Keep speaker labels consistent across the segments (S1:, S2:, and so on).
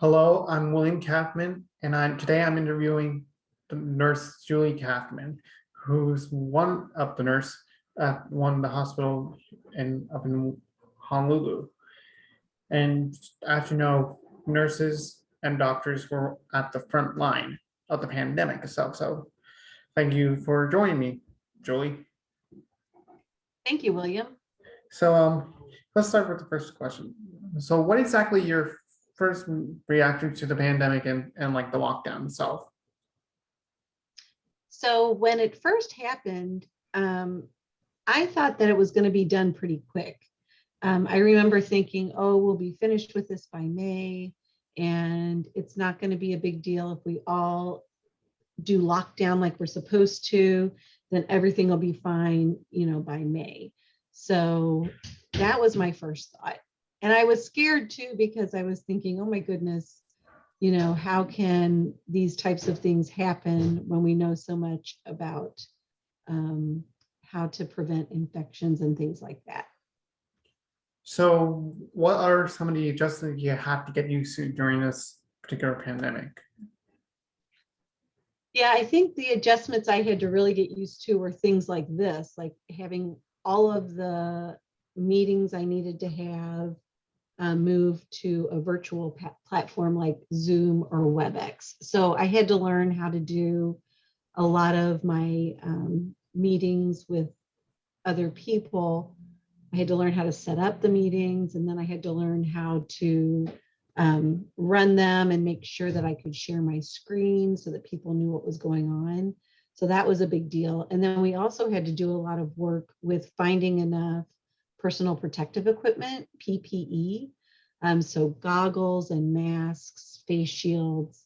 S1: Hello, I'm William Kaufman, and today I'm interviewing the nurse Julie Kaufman, who's one of the nurse at one of the hospital up in Honolulu. And as you know, nurses and doctors were at the front line of the pandemic itself. So thank you for joining me, Julie.
S2: Thank you, William.
S1: So let's start with the first question. So what exactly your first reaction to the pandemic and like the lockdown itself?
S2: So when it first happened, I thought that it was going to be done pretty quick. I remember thinking, oh, we'll be finished with this by May, and it's not going to be a big deal if we all do lockdown like we're supposed to, then everything will be fine, by May. So that was my first thought. And I was scared too, because I was thinking, oh my goodness, how can these types of things happen when we know so much about how to prevent infections and things like that?
S1: So what are some of the adjustments you had to get used to during this particular pandemic?
S2: Yeah, I think the adjustments I had to really get used to were things like this, like having all of the meetings I needed to have move to a virtual platform like Zoom or WebEx. So I had to learn how to do a lot of my meetings with other people. I had to learn how to set up the meetings, and then I had to learn how to run them and make sure that I could share my screen so that people knew what was going on. So that was a big deal. And then we also had to do a lot of work with finding enough personal protective equipment, PPE. So goggles and masks, face shields.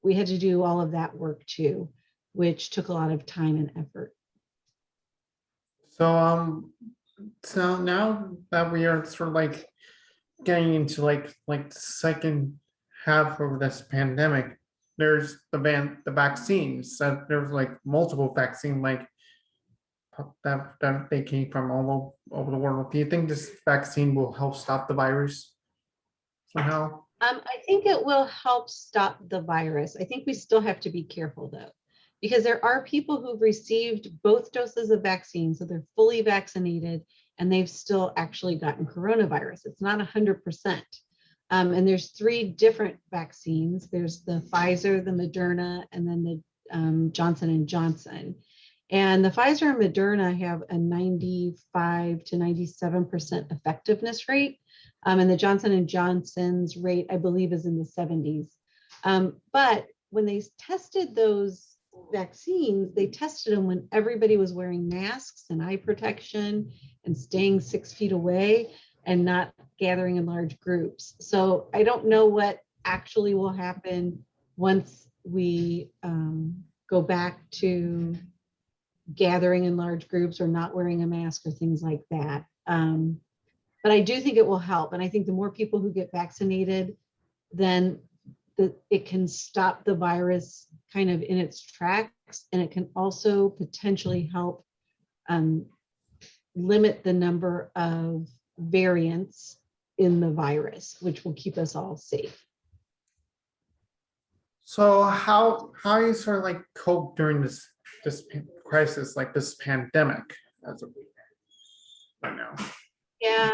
S2: We had to do all of that work too, which took a lot of time and effort.
S1: So now that we are sort of like getting into like the second half of this pandemic, there's the vaccines. That there's like multiple vaccine like that they came from all over the world. Do you think this vaccine will help stop the virus somehow?
S2: I think it will help stop the virus. I think we still have to be careful though, because there are people who've received both doses of vaccine, so they're fully vaccinated, and they've still actually gotten coronavirus. It's not 100%. And there's 3 different vaccines. There's the Pfizer, the Moderna, and then the Johnson and Johnson. And the Pfizer and Moderna have a 95 to 97% effectiveness rate. And the Johnson and Johnson's rate, I believe, is in the 70s. But when they tested those vaccines, they tested them when everybody was wearing masks and eye protection and staying 6 feet away and not gathering in large groups. So I don't know what actually will happen once we go back to gathering in large groups or not wearing a mask or things like that. But I do think it will help. And I think the more people who get vaccinated, then it can stop the virus kind of in its tracks. And it can also potentially help limit the number of variants in the virus, which will keep us all safe.
S1: So how you sort of like cope during this crisis, like this pandemic as of right now?
S2: Yeah,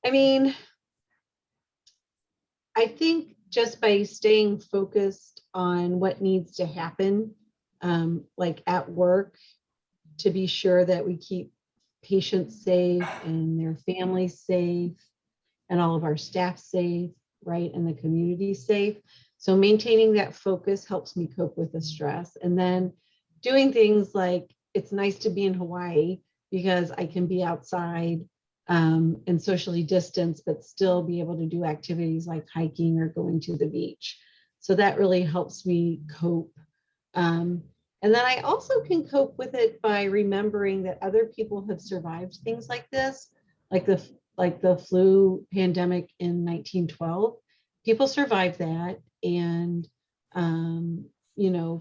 S2: I mean, I think just by staying focused on what needs to happen, like at work, to be sure that we keep patients safe and their families safe and all of our staff safe, right? And the community safe. So maintaining that focus helps me cope with the stress. And then doing things like, it's nice to be in Hawaii because I can be outside and socially distance, but still be able to do activities like hiking or going to the beach. So that really helps me cope. And then I also can cope with it by remembering that other people have survived things like this, like the flu pandemic in 1912. People survived that and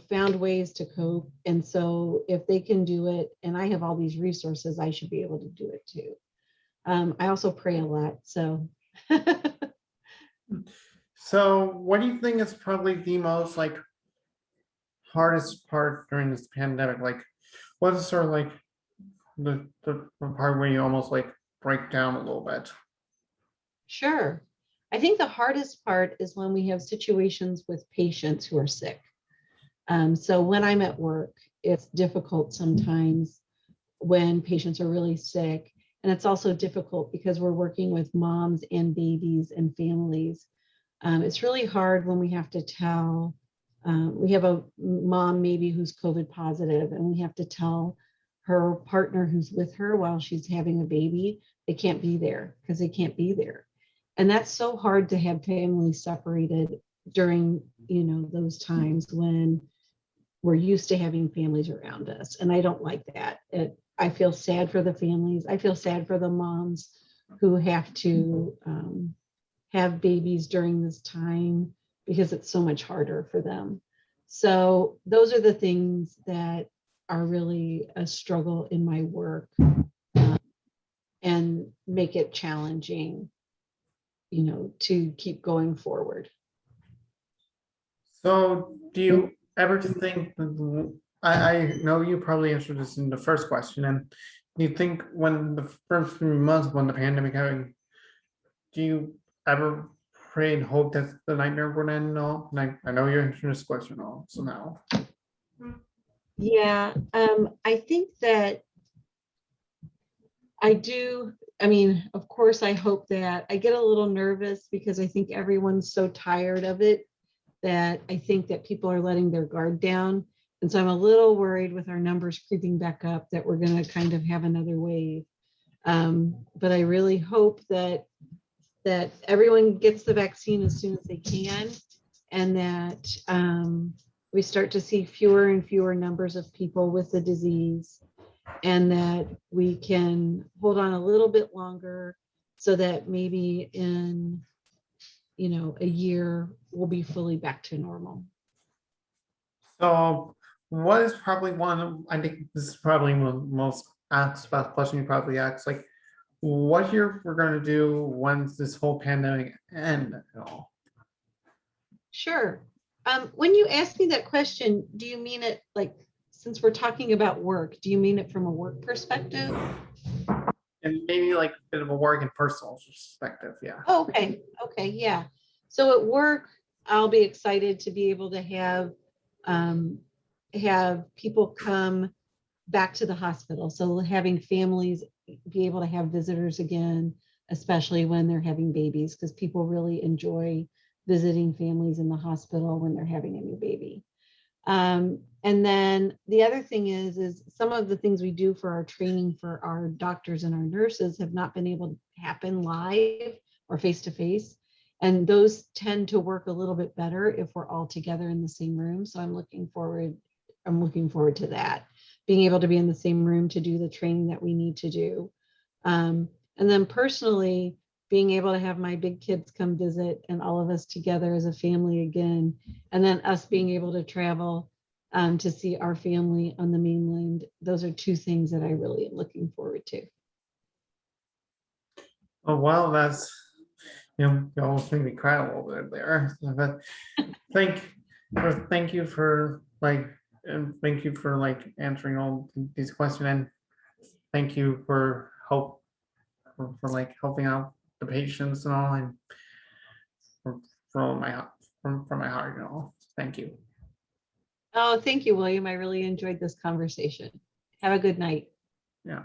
S2: found ways to cope. And so if they can do it, and I have all these resources, I should be able to do it too. I also pray a lot, so.
S1: So what do you think is probably the most like hardest part during this pandemic? Like, what is sort of like the part where you almost like break down a little bit?
S2: Sure. I think the hardest part is when we have situations with patients who are sick. So when I'm at work, it's difficult sometimes when patients are really sick. And it's also difficult because we're working with moms and babies and families. It's really hard when we have to tell, we have a mom maybe who's COVID positive, and we have to tell her partner who's with her while she's having a baby, they can't be there because they can't be there. And that's so hard to have families separated during, those times when we're used to having families around us. And I don't like that. I feel sad for the families. I feel sad for the moms who have to have babies during this time because it's so much harder for them. So those are the things that are really a struggle in my work, and make it challenging, to keep going forward.
S1: So do you ever think, I know you probably answered this in the first question, and do you think when the first 3 months when the pandemic happened, do you ever pray and hope that the nightmare would end? No, I know you're answering this question all somehow.
S2: Yeah, I think that I do. I mean, of course, I hope that. I get a little nervous because I think everyone's so tired of it that I think that people are letting their guard down. And so I'm a little worried with our numbers creeping back up that we're going to kind of have another wave. But I really hope that everyone gets the vaccine as soon as they can, and that we start to see fewer and fewer numbers of people with the disease, and that we can hold on a little bit longer so that maybe in a year we'll be fully back to normal.
S1: So what is probably I think this is probably one of the most asked about question you probably asked, like what we're gonna do once this whole pandemic end at all?
S2: Sure. When you ask me that question, do you mean it like, since we're talking about work, do you mean it from a work perspective?
S1: And maybe like a bit of a work and personal perspective, yeah.
S2: Oh, okay. Okay. Yeah. So at work, I'll be excited to be able to have people come back to the hospital. So having families be able to have visitors again, especially when they're having babies, because people really enjoy visiting families in the hospital when they're having a new baby. And then the other thing is some of the things we do for our training for our doctors and our nurses have not been able to happen live or face to face. And those tend to work a little bit better if we're all together in the same room. So I'm looking forward to that, being able to be in the same room to do the training that we need to do. And then personally, being able to have my big kids come visit and all of us together as a family again, and then us being able to travel to see our family on the mainland. Those are two things that I really am looking forward to.
S1: Oh, well, that's, you almost made me cry a little bit there. But thank you for like, and thank you for like answering all these questions, and thank you for for like helping out the patients and all, and from my from my heart, thank you.
S2: Oh, thank you, William. I really enjoyed this conversation. Have a good night.
S1: Yeah.